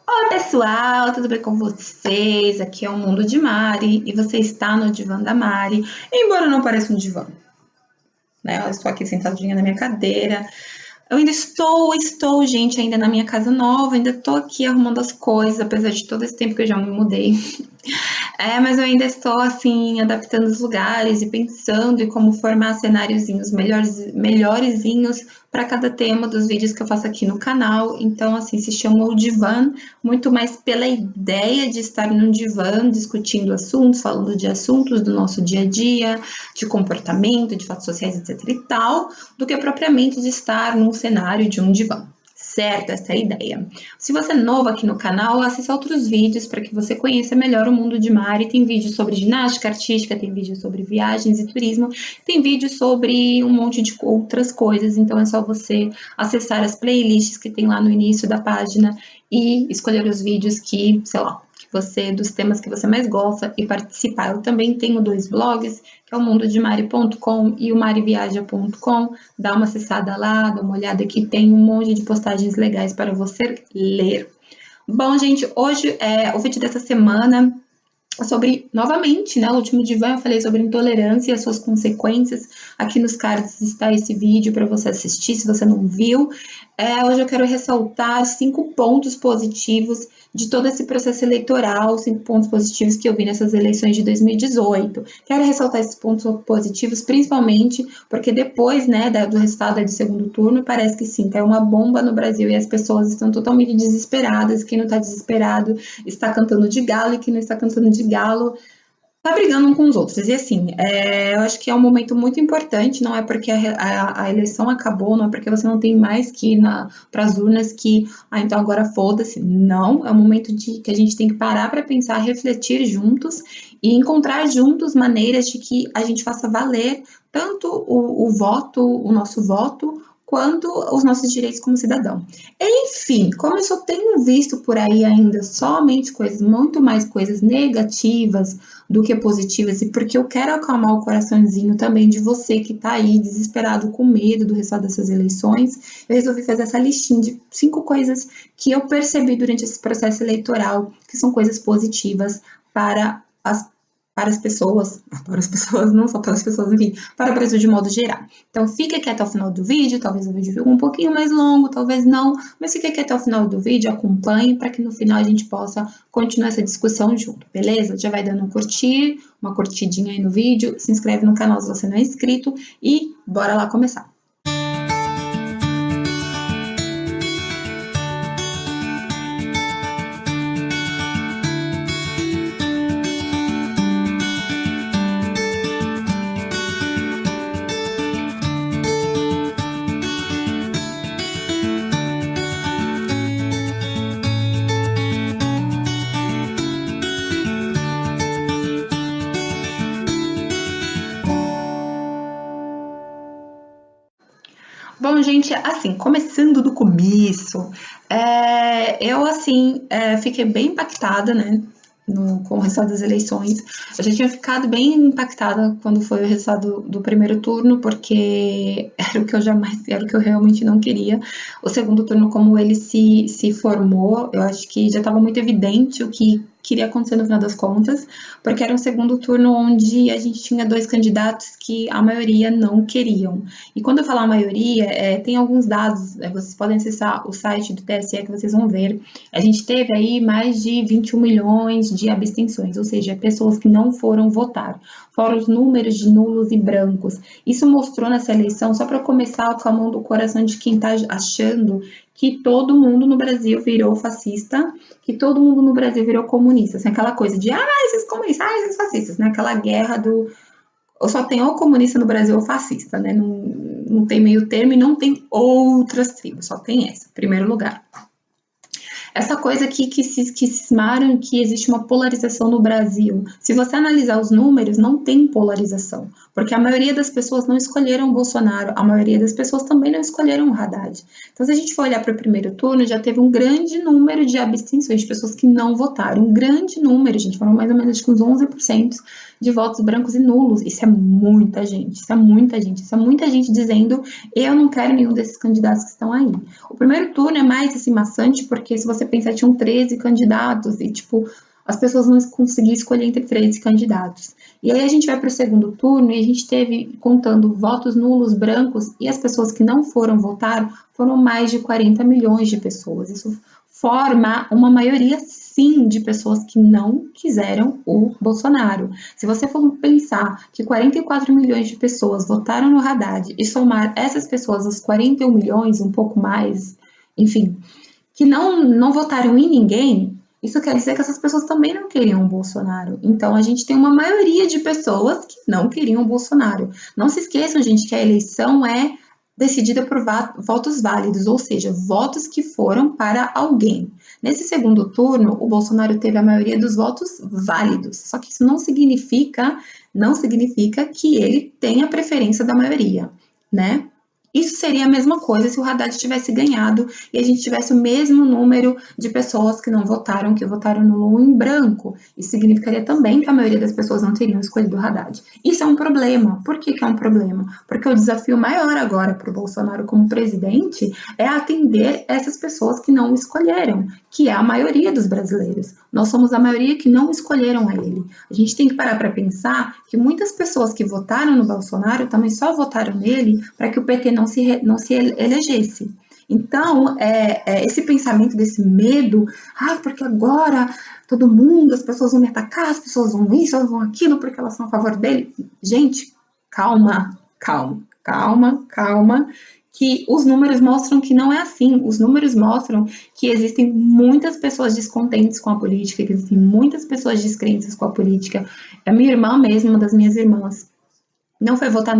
Oi, pessoal, tudo bem com vocês? Aqui é o Mundo de Mari e você está no divã da Mari, embora não pareça um divã, né? Eu estou aqui sentadinha na minha cadeira. Eu ainda estou, gente, ainda na minha casa nova, ainda estou aqui arrumando as coisas, apesar de todo esse tempo que eu já me mudei. Mas eu ainda estou assim, adaptando os lugares e pensando em como formar cenáriozinhos melhorezinhos para cada tema dos vídeos que eu faço aqui no canal. Então, assim, se chama o divã, muito mais pela ideia de estar num divã, discutindo assuntos, falando de assuntos do nosso dia a dia, de comportamento, de fatos sociais, etc e tal, do que propriamente de estar num cenário de um divã. Certo, essa é a ideia. Se você é novo aqui no canal, assista outros vídeos para que você conheça melhor o mundo de Mari. Tem vídeo sobre ginástica artística, tem vídeo sobre viagens e turismo, tem vídeo sobre um monte de outras coisas. Então é só você acessar as playlists que tem lá no início da página e escolher os vídeos que, sei lá, dos temas que você mais gosta e participar. Eu também tenho 2 blogs, que é o mundodemari.com e o mariviaja.com. Dá uma acessada lá, dá uma olhada que tem um monte de postagens legais para você ler. Bom, gente, hoje o vídeo dessa semana sobre, novamente, né, o último divã eu falei sobre intolerância e as suas consequências. Aqui nos cards está esse vídeo para você assistir, se você não viu. Hoje eu quero ressaltar 5 pontos positivos de todo esse processo eleitoral, 5 pontos positivos que eu vi nessas eleições de 2018. Quero ressaltar esses pontos positivos, principalmente porque depois, né, do resultado de segundo turno, parece que sim, caiu uma bomba no Brasil e as pessoas estão totalmente desesperadas. Quem não está desesperado está cantando de galo, e quem não está cantando de galo tá brigando um com os outros. E assim, eu acho que é um momento muito importante, não é porque a eleição acabou, não é porque você não tem mais que ir para as urnas que, então agora foda-se. Não, é um momento que a gente tem que parar para pensar, refletir juntos e encontrar juntos maneiras de que a gente faça valer tanto o nosso voto, quanto os nossos direitos como cidadão. Enfim, como eu só tenho visto por aí ainda somente muito mais coisas negativas do que positivas, e porque eu quero acalmar o coraçãozinho também de você que tá aí desesperado com medo do resultado dessas eleições, eu resolvi fazer essa listinha de 5 coisas que eu percebi durante esse processo eleitoral, que são coisas positivas para as pessoas, não só para as pessoas, enfim, para o Brasil de modo geral. Então, fica aqui até o final do vídeo, talvez o vídeo fique um pouquinho mais longo, talvez não, mas fica aqui até o final do vídeo, acompanhe, para que no final a gente possa continuar essa discussão junto, beleza? Já vai dando um curtir, uma curtidinha aí no vídeo, se inscreve no canal se você não é inscrito e bora lá começar. Bom, gente, assim, começando do começo, eu, assim, fiquei bem impactada, né, com o resultado das eleições. Eu já tinha ficado bem impactada quando foi o resultado do primeiro turno, porque era o que eu realmente não queria. O segundo turno, como ele se formou, eu acho que já estava muito evidente o que queria acontecer no final das contas, porque era um segundo turno onde a gente tinha 2 candidatos que a maioria não queriam. E quando eu falar a maioria, tem alguns dados, vocês podem acessar o site do TSE que vocês vão ver. A gente teve aí mais de 21 milhões de abstenções, ou seja, pessoas que não foram votar, fora os números de nulos e brancos. Isso mostrou nessa eleição, só para começar, acalmando o coração de quem está achando que todo mundo no Brasil virou fascista, que todo mundo no Brasil virou comunista, assim, aquela coisa de, esses comunistas, esses fascistas, né? Aquela guerra do, ou só tem ou comunista no Brasil ou fascista, né? Não tem meio termo e não tem outras tribos, só tem essa, em primeiro lugar. Essa coisa aqui que cismaram que existe uma polarização no Brasil. Se você analisar os números, não tem polarização, porque a maioria das pessoas não escolheram o Bolsonaro, a maioria das pessoas também não escolheram o Haddad. Então, se a gente for olhar para o primeiro turno, já teve um grande número de abstenções, de pessoas que não votaram. Um grande número, gente, foram mais ou menos uns 11% de votos brancos e nulos. Isso é muita gente, isso é muita gente, isso é muita gente dizendo eu não quero nenhum desses candidatos que estão aí. O primeiro turno é mais assim, maçante, porque se você você pensar, tinham 13 candidatos e, tipo, as pessoas não conseguiam escolher entre 13 candidatos. E aí a gente vai para o segundo turno e a gente teve, contando votos nulos, brancos e as pessoas que não foram votar, foram mais de 40 milhões de pessoas. Isso forma uma maioria, sim, de pessoas que não quiseram o Bolsonaro. Se você for pensar que 44 milhões de pessoas votaram no Haddad e somar essas pessoas aos 41 milhões, um pouco mais, enfim, que não votaram em ninguém, isso quer dizer que essas pessoas também não queriam o Bolsonaro. Então, a gente tem uma maioria de pessoas que não queriam o Bolsonaro. Não se esqueçam, gente, que a eleição é decidida por votos válidos, ou seja, votos que foram para alguém. Nesse segundo turno, o Bolsonaro teve a maioria dos votos válidos, só que isso não significa que ele tenha a preferência da maioria, né? Isso seria a mesma coisa se o Haddad tivesse ganhado e a gente tivesse o mesmo número de pessoas que não votaram, que votaram no Lula em branco. Isso significaria também que a maioria das pessoas não teriam escolhido o Haddad. Isso é um problema. Por que é um problema? Porque o desafio maior agora para o Bolsonaro como presidente é atender essas pessoas que não o escolheram, que é a maioria dos brasileiros. Nós somos a maioria que não escolheram a ele. A gente tem que parar para pensar que muitas pessoas que votaram no Bolsonaro também só votaram nele para que o PT não se elegesse. Então, esse pensamento desse medo, porque agora todo mundo, as pessoas vão me atacar, as pessoas vão isso, elas vão aquilo, porque elas são a favor dele. Gente, calma, que os números mostram que não é assim. Os números mostram que existem muitas pessoas descontentes com a política, que existem muitas pessoas descrentes com a política. A minha irmã mesmo, uma das minhas irmãs, não foi votar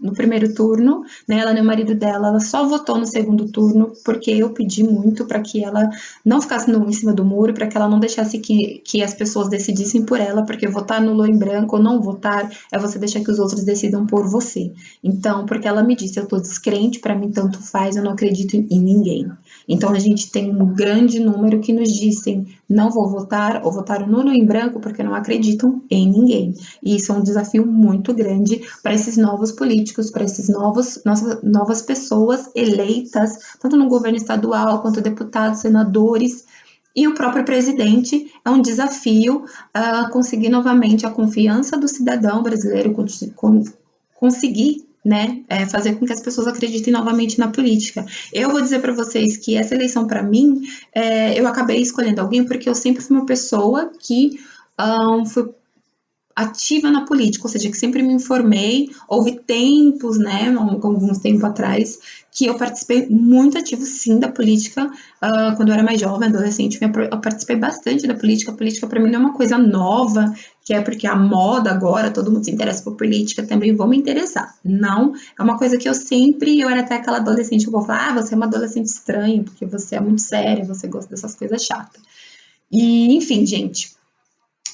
no primeiro turno, né? Ela nem o marido dela, ela só votou no segundo turno porque eu pedi muito para que ela não ficasse em cima do muro, para que ela não deixasse que as pessoas decidissem por ela, porque votar nulo em branco ou não votar é você deixar que os outros decidam por você. Então, porque ela me disse, eu tô descrente, para mim tanto faz, eu não acredito em ninguém. Então, a gente tem um grande número que nos dizem não vou votar ou votaram nulo em branco porque não acreditam em ninguém. E isso é um desafio muito grande para esses novos políticos, para esses novas pessoas eleitas, tanto no governo estadual quanto deputados, senadores e o próprio presidente. É um desafio conseguir novamente a confiança do cidadão brasileiro, conseguir, né, fazer com que as pessoas acreditem novamente na política. Eu vou dizer para vocês que essa eleição, para mim, eu acabei escolhendo alguém porque eu sempre fui uma pessoa que foi ativa na política, ou seja, que sempre me informei. Houve tempos, né, alguns tempos atrás, que eu participei muito ativo, sim, da política. Quando eu era mais jovem, adolescente, eu participei bastante da política. A política, para mim, não é uma coisa nova, que é porque a moda agora, todo mundo se interessa por política, também vou me interessar. Não, é uma coisa que eu era até aquela adolescente que eu vou falar, você é uma adolescente estranha, porque você é muito séria, você gosta dessas coisas chatas. E, enfim, gente,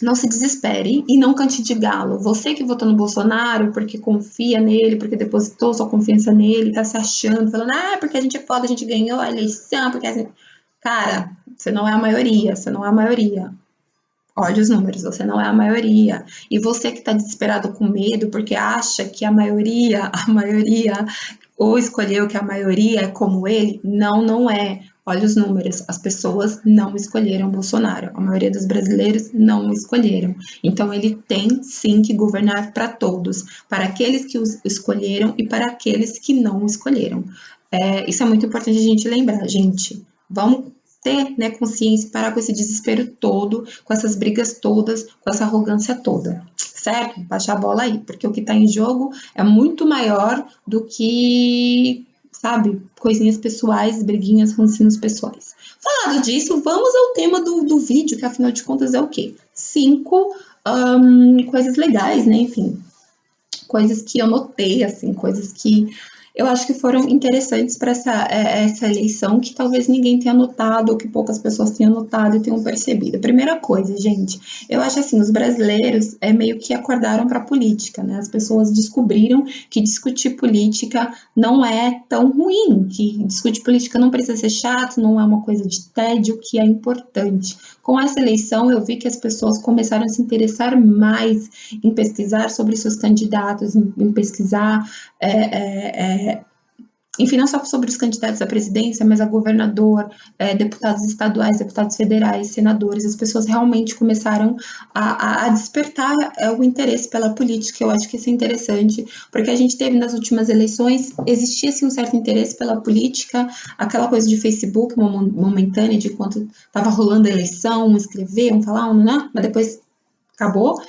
não se desespere e não cante de galo. Você que votou no Bolsonaro porque confia nele, porque depositou sua confiança nele, tá se achando, falando, porque a gente é foda, a gente ganhou a eleição, porque a gente... Cara, você não é a maioria, você não é a maioria. Olha os números, você não é a maioria. E você que tá desesperado com medo porque acha que a maioria ou escolheu que a maioria é como ele, não é. Olha os números, as pessoas não escolheram Bolsonaro, a maioria dos brasileiros não escolheram. Então ele tem sim que governar para todos, para aqueles que os escolheram e para aqueles que não escolheram. Isso é muito importante a gente lembrar, gente. Vamos ter, né, consciência e parar com esse desespero todo, com essas brigas todas, com essa arrogância toda, certo? Baixar a bola aí, porque o que está em jogo é muito maior do que, sabe, coisinhas pessoais, briguinhas, rancinhos pessoais. Falado disso, vamos ao tema do vídeo, que afinal de contas é o quê? 5 coisas legais, né, enfim, coisas que eu notei, assim, coisas que eu acho que foram interessantes para essa eleição, que talvez ninguém tenha notado, ou que poucas pessoas tenham notado e tenham percebido. A primeira coisa, gente, eu acho assim, os brasileiros meio que acordaram para a política, né? As pessoas descobriram que discutir política não é tão ruim, que discutir política não precisa ser chato, não é uma coisa de tédio, que é importante. Com essa eleição, eu vi que as pessoas começaram a se interessar mais em pesquisar sobre seus candidatos, em pesquisar enfim, não só sobre os candidatos à presidência, mas a governador, deputados estaduais, deputados federais, senadores, as pessoas realmente começaram a despertar o interesse pela política. Eu acho que isso é interessante, porque a gente teve nas últimas eleições, existia assim, um certo interesse pela política, aquela coisa de Facebook momentânea, de quando estava rolando a eleição, um escrever, um falar, um não, mas depois acabou.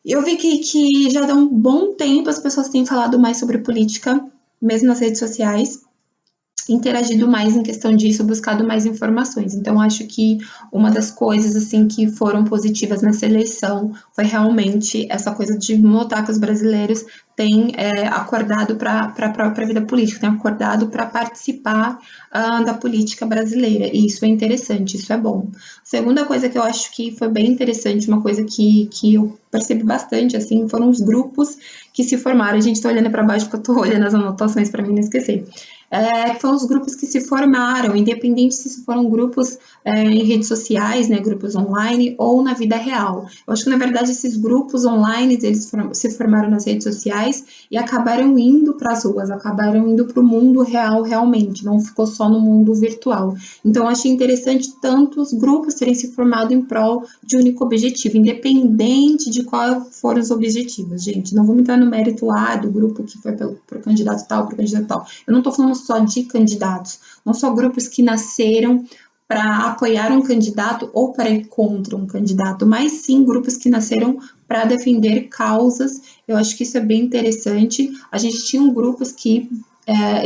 Eu vi que já dá um bom tempo as pessoas têm falado mais sobre política, mesmo nas redes sociais, interagido mais em questão disso, buscado mais informações. Então, acho que uma das coisas assim que foram positivas nessa eleição foi realmente essa coisa de notar que os brasileiros têm acordado para a própria vida política, têm acordado para participar da política brasileira. E isso é interessante, isso é bom. Segunda coisa que eu acho que foi bem interessante, uma coisa que eu percebi bastante, assim, foram os grupos que se formaram. A gente está olhando para baixo porque eu estou olhando as anotações para mim não esquecer. Foram os grupos que se formaram, independente se foram grupos em redes sociais, né, grupos online ou na vida real. Eu acho que, na verdade, esses grupos online, eles se formaram nas redes sociais e acabaram indo para as ruas, acabaram indo para o mundo real realmente, não ficou só no mundo virtual. Então, eu achei interessante tanto os grupos terem se formado em prol de um único objetivo, independente de qual foram os objetivos, gente. Não vamos entrar no mérito do grupo que foi para o candidato tal, para o candidato tal. Eu não estou falando só de candidatos, não só grupos que nasceram para apoiar um candidato ou para ir contra um candidato, mas sim grupos que nasceram para defender causas. Eu acho que isso é bem interessante. A gente tinha grupos que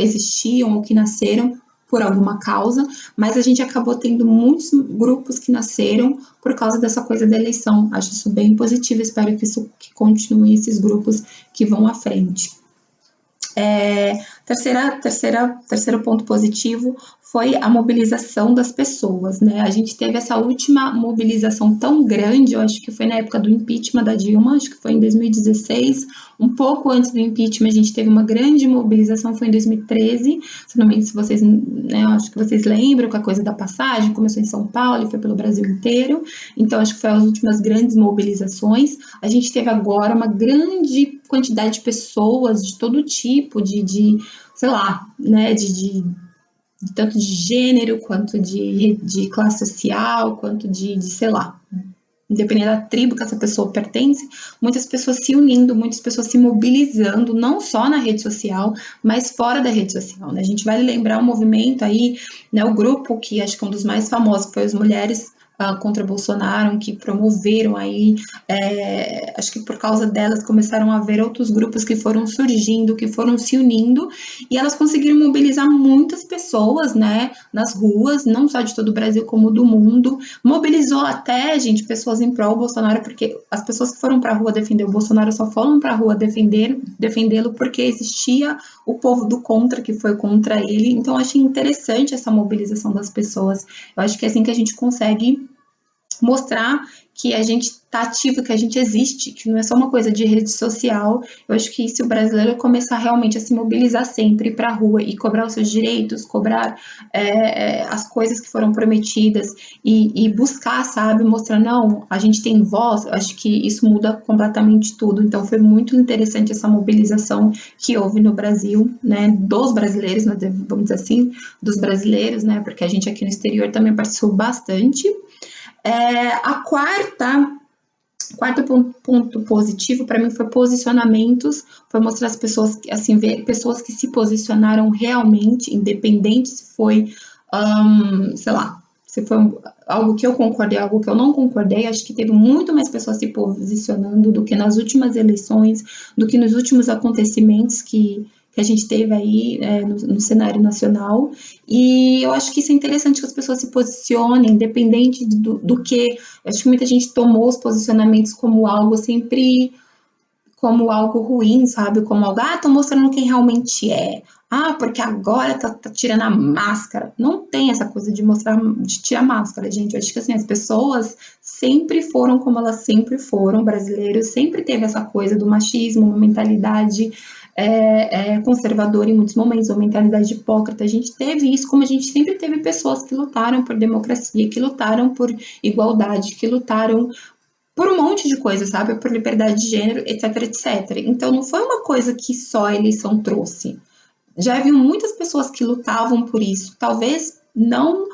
existiam ou que nasceram por alguma causa, mas a gente acabou tendo muitos grupos que nasceram por causa dessa coisa da eleição. Acho isso bem positivo, espero que isso que continue esses grupos que vão à frente. Terceiro ponto positivo foi a mobilização das pessoas, né? A gente teve essa última mobilização tão grande, eu acho que foi na época do impeachment da Dilma, acho que foi em 2016, um pouco antes do impeachment a gente teve uma grande mobilização, foi em 2013, se não me engano, se vocês, né, acho que vocês lembram com a coisa da passagem, começou em São Paulo e foi pelo Brasil inteiro, então acho que foi as últimas grandes mobilizações. A gente teve agora uma grande quantidade de pessoas de todo tipo, sei lá, né, de tanto de gênero, quanto de classe social, quanto sei lá, independente da tribo que essa pessoa pertence, muitas pessoas se unindo, muitas pessoas se mobilizando, não só na rede social, mas fora da rede social, né? A gente vai lembrar um movimento aí, né, o grupo que acho que é um dos mais famosos foi as Mulheres contra Bolsonaro, que promoveram aí, acho que por causa delas começaram a haver outros grupos que foram surgindo, que foram se unindo, e elas conseguiram mobilizar muitas pessoas, né, nas ruas, não só de todo o Brasil, como do mundo, mobilizou até, gente, pessoas em prol do Bolsonaro, porque as pessoas que foram para a rua defender o Bolsonaro só foram para a rua defendê-lo porque existia o povo do contra, que foi contra ele, então eu achei interessante essa mobilização das pessoas, eu acho que é assim que a gente consegue mostrar que a gente está ativo, que a gente existe, que não é só uma coisa de rede social. Eu acho que se o brasileiro começar realmente a se mobilizar sempre, ir para a rua e cobrar os seus direitos, cobrar as coisas que foram prometidas e buscar, sabe, mostrar, não, a gente tem voz, eu acho que isso muda completamente tudo. Então foi muito interessante essa mobilização que houve no Brasil, né, dos brasileiros, vamos dizer assim, dos brasileiros, né, porque a gente aqui no exterior também participou bastante. Quarto ponto positivo para mim foi posicionamentos, foi mostrar as pessoas, assim, ver pessoas que se posicionaram realmente, independente se foi, sei lá, se foi algo que eu concordei, algo que eu não concordei, acho que teve muito mais pessoas se posicionando do que nas últimas eleições, do que nos últimos acontecimentos que a gente teve aí no cenário nacional, e eu acho que isso é interessante que as pessoas se posicionem, independente do que. Eu acho que muita gente tomou os posicionamentos como algo sempre, como algo ruim, sabe? Como algo, tô mostrando quem realmente é. Porque agora tá tirando a máscara. Não tem essa coisa de mostrar, de tirar máscara, gente. Eu acho que assim, as pessoas sempre foram como elas sempre foram, brasileiros, sempre teve essa coisa do machismo, uma mentalidade conservadora em muitos momentos, uma mentalidade hipócrita. A gente teve isso, como a gente sempre teve pessoas que lutaram por democracia, que lutaram por igualdade, que lutaram por um monte de coisa, sabe? Por liberdade de gênero, etc, etc. Então, não foi uma coisa que só a eleição trouxe. já viu muitas pessoas que lutavam por isso, talvez não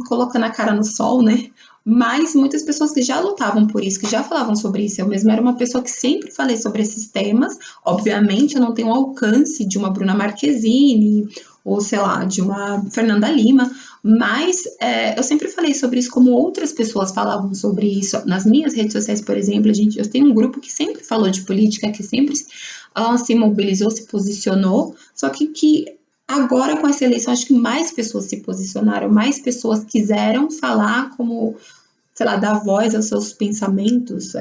colocando a cara no sol, né? Mas muitas pessoas que já lutavam por isso, que já falavam sobre isso. Eu mesma era uma pessoa que sempre falei sobre esses temas. Obviamente, eu não tenho o alcance de uma Bruna Marquezine ou, sei lá, de uma Fernanda Lima, mas eu sempre falei sobre isso como outras pessoas falavam sobre isso. Nas minhas redes sociais, por exemplo, eu tenho um grupo que sempre falou de política, que sempre se mobilizou, se posicionou, só que agora com essa eleição, acho que mais pessoas se posicionaram, mais pessoas quiseram falar como, sei lá, dar voz aos seus pensamentos,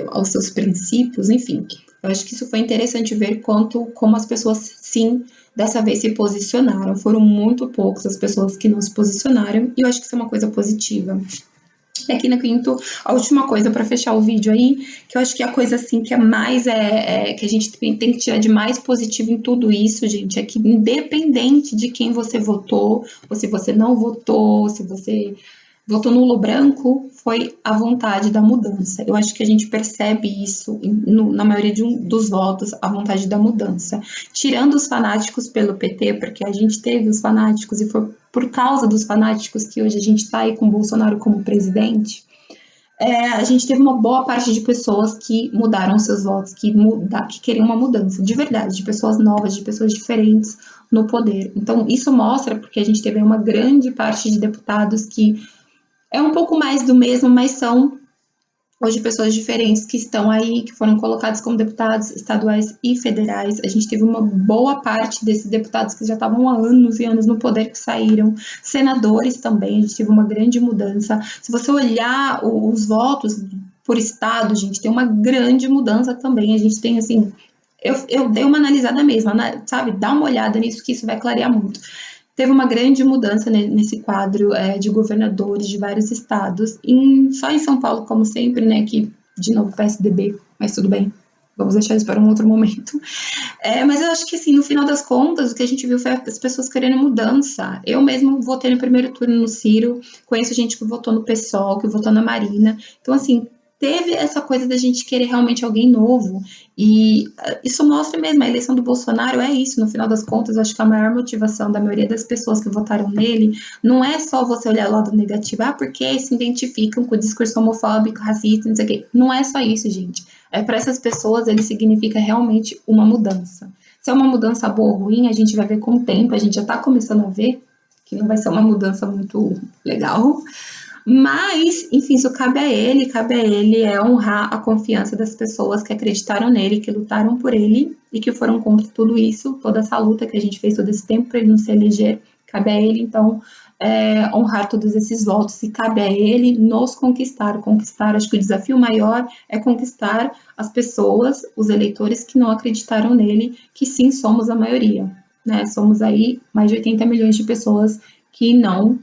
aos seus princípios, enfim. Eu acho que isso foi interessante ver como as pessoas, sim, dessa vez se posicionaram. Foram muito poucas as pessoas que não se posicionaram, e eu acho que isso é uma coisa positiva. E aqui na Quinto, a última coisa para fechar o vídeo aí, que eu acho que a coisa assim que é mais que a gente tem que tirar de mais positivo em tudo isso, gente, é que independente de quem você votou, ou se você não votou, se você votou nulo branco, foi a vontade da mudança. Eu acho que a gente percebe isso na maioria dos votos, a vontade da mudança. Tirando os fanáticos pelo PT, porque a gente teve os fanáticos e foi por causa dos fanáticos que hoje a gente está aí com o Bolsonaro como presidente, a gente teve uma boa parte de pessoas que mudaram seus votos, que queriam uma mudança, de verdade, de pessoas novas, de pessoas diferentes no poder. Então, isso mostra, porque a gente teve uma grande parte de deputados que é um pouco mais do mesmo, mas são hoje pessoas diferentes que estão aí, que foram colocados como deputados estaduais e federais. A gente teve uma boa parte desses deputados que já estavam há anos e anos no poder que saíram, senadores também, a gente teve uma grande mudança. Se você olhar os votos por estado, gente, tem uma grande mudança também. A gente tem, assim, eu dei uma analisada mesmo, sabe? Dá uma olhada nisso que isso vai clarear muito. Teve uma grande mudança nesse quadro de governadores de vários estados, só em São Paulo, como sempre, né, que, de novo, PSDB, mas tudo bem, vamos deixar isso para um outro momento. Mas eu acho que, assim, no final das contas, o que a gente viu foi as pessoas querendo mudança. Eu mesmo votei no primeiro turno no Ciro, conheço gente que votou no PSOL, que votou na Marina, então, assim, teve essa coisa da gente querer realmente alguém novo, e isso mostra mesmo, a eleição do Bolsonaro é isso, no final das contas, acho que a maior motivação da maioria das pessoas que votaram nele não é só você olhar o lado negativo, porque se identificam com o discurso homofóbico, racista, não sei o quê, não é só isso, gente, para essas pessoas ele significa realmente uma mudança. Se é uma mudança boa ou ruim, a gente vai ver com o tempo, a gente já está começando a ver que não vai ser uma mudança muito legal, mas, enfim, isso cabe a ele honrar a confiança das pessoas que acreditaram nele, que lutaram por ele e que foram contra tudo isso, toda essa luta que a gente fez todo esse tempo para ele não se eleger. Cabe a ele, então, honrar todos esses votos e cabe a ele nos conquistar. Conquistar, acho que o desafio maior é conquistar as pessoas, os eleitores que não acreditaram nele, que sim, somos a maioria, né? Somos aí mais de 80 milhões de pessoas que não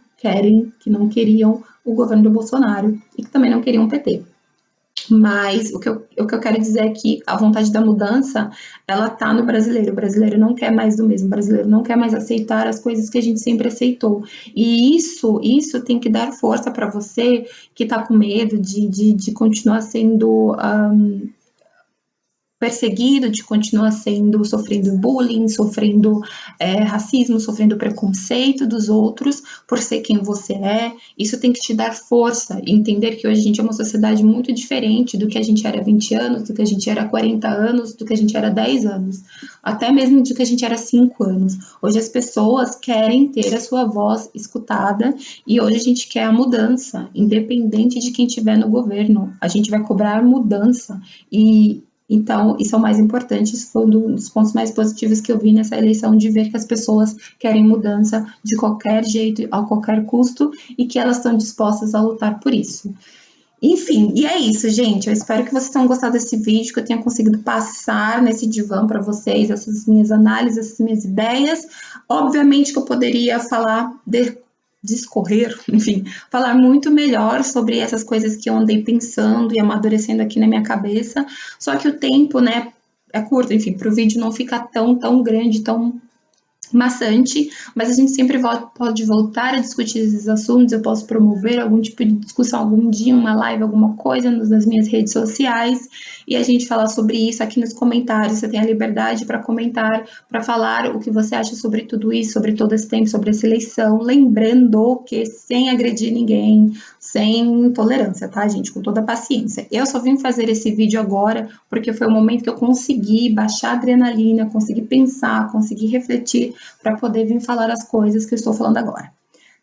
queriam o governo do Bolsonaro e que também não queriam o PT. Mas o que eu quero dizer é que a vontade da mudança, ela tá no brasileiro. O brasileiro não quer mais do mesmo. O brasileiro não quer mais aceitar as coisas que a gente sempre aceitou. E isso tem que dar força para você que tá com medo de continuar sendo perseguido, de continuar sofrendo bullying, sofrendo racismo, sofrendo preconceito dos outros por ser quem você é. Isso tem que te dar força e entender que hoje a gente é uma sociedade muito diferente do que a gente era há 20 anos, do que a gente era há 40 anos, do que a gente era há 10 anos, até mesmo do que a gente era há 5 anos. Hoje as pessoas querem ter a sua voz escutada e hoje a gente quer a mudança, independente de quem estiver no governo. A gente vai cobrar mudança e então, isso é o mais importante, isso foi um dos pontos mais positivos que eu vi nessa eleição, de ver que as pessoas querem mudança de qualquer jeito, a qualquer custo, e que elas estão dispostas a lutar por isso. Enfim, e é isso, gente. Eu espero que vocês tenham gostado desse vídeo, que eu tenha conseguido passar nesse divã para vocês, essas minhas análises, essas minhas ideias. Obviamente que eu poderia falar discorrer, enfim, falar muito melhor sobre essas coisas que eu andei pensando e amadurecendo aqui na minha cabeça, só que o tempo, né, é curto, enfim, para o vídeo não ficar tão grande, tão maçante, mas a gente sempre pode voltar a discutir esses assuntos. Eu posso promover algum tipo de discussão algum dia, uma live, alguma coisa nas minhas redes sociais, e a gente falar sobre isso aqui nos comentários. Você tem a liberdade para comentar, para falar o que você acha sobre tudo isso, sobre todo esse tempo, sobre essa eleição, lembrando que sem agredir ninguém, sem intolerância, tá, gente? Com toda a paciência. Eu só vim fazer esse vídeo agora porque foi o momento que eu consegui baixar a adrenalina, consegui pensar, consegui refletir para poder vir falar as coisas que eu estou falando agora.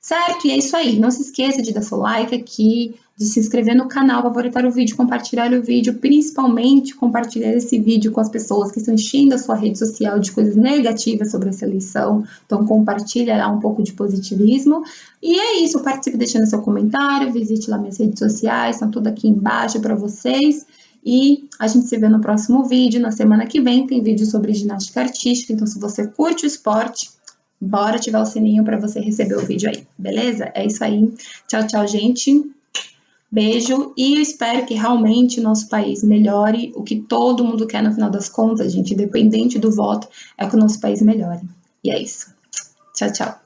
Certo? E é isso aí. Não se esqueça de dar seu like aqui, de se inscrever no canal, favoritar o vídeo, compartilhar o vídeo, principalmente compartilhar esse vídeo com as pessoas que estão enchendo a sua rede social de coisas negativas sobre essa eleição. Então, compartilha lá um pouco de positivismo. E é isso. Participe deixando seu comentário, visite lá minhas redes sociais, estão tudo aqui embaixo para vocês. E a gente se vê no próximo vídeo. Na semana que vem tem vídeo sobre ginástica artística. Então, se você curte o esporte, bora ativar o sininho para você receber o vídeo aí, beleza? É isso aí. Tchau, tchau, gente. Beijo e eu espero que realmente o nosso país melhore. O que todo mundo quer no final das contas, gente, independente do voto, é que o nosso país melhore. E é isso. Tchau, tchau.